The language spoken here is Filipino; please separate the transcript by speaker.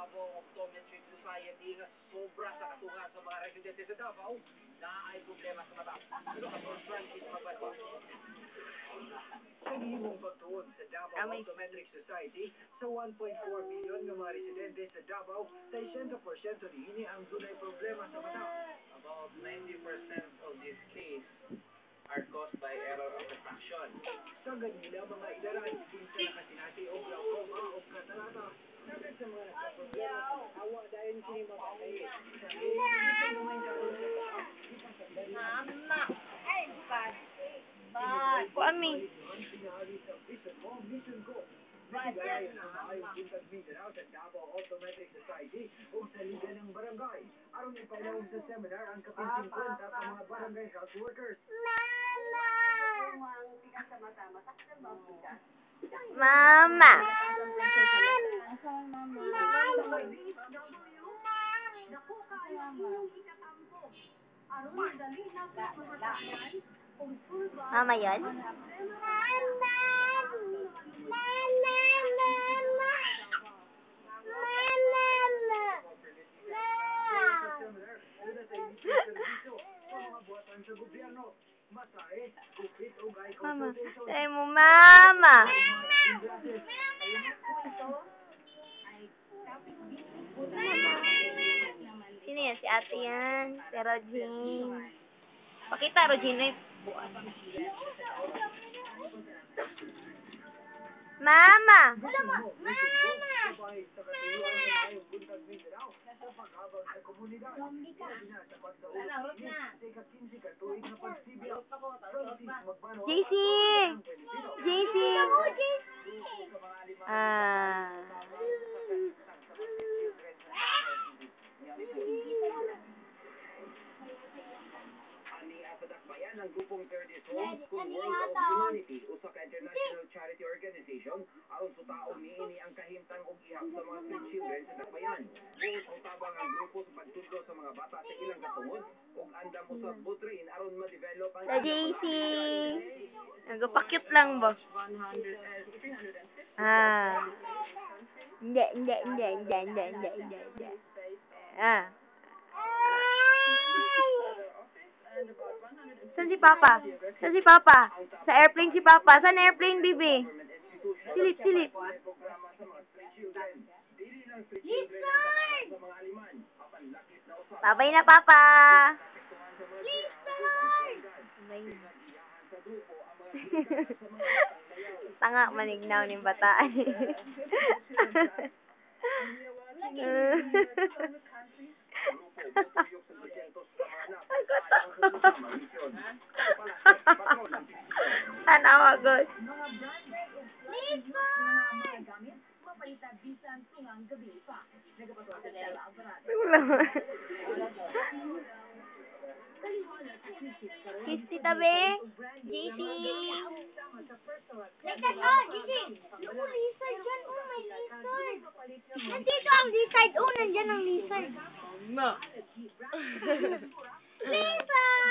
Speaker 1: Davao Optometric Society nga sobra sa katungan sa mga residente sa Davao na ay problema sa mata. Ito ka Sir Francis Magbanwa. Sa gihimong pagtuon sa Davao Optometric Society sa 1.4 million nga mga residente sa Davao, 60% niini ang dunay problema sa mata. About 90% of this case are caused by error of refraction. Sa ganila mga idaran, kinsa nakasinati o glaucoma o katarata. Dapat sa mga nagkaproblema sa awa dahil kini mapatay.
Speaker 2: Mama! Ay, bad. Bad. Kuami.
Speaker 1: Nagigay ang maayong buntag Mindanao sa Davao Optometric Society o sa Liga ng Barangay. Aron ipalawag sa seminar ang kapit 50 sa mga barangay health workers.
Speaker 2: Mama! Mama yun? Mama, say mo mama. Sino yan? Si ate yan. Si Rogine. Pakita, Rogine. Mama! Mama! JC! JC!
Speaker 1: Ang grupong Third Home School World of Humanity usa ka international charity organization aron sutaon niini ang kahimtang ug ihap sa mga street children sa Dakbayan. Buot ang tabang ang grupo sa pagtudlo sa mga bata sa ilang katungod ug andam usab butrain aron ma-develop ang
Speaker 2: JC. Nagapakyut lang ba? Hindi. Saan si Papa? Sa airplane si Papa. Saan airplane, baby? Silip. Babay na, Papa. Tanga, manignaw ng bataan. Tanawa, God. Kiss tita be. JC. JC. Yung lizard dyan. Oh, may lizard. Nandito ang lizard. Oh, nandyan ang lizard. Lizard!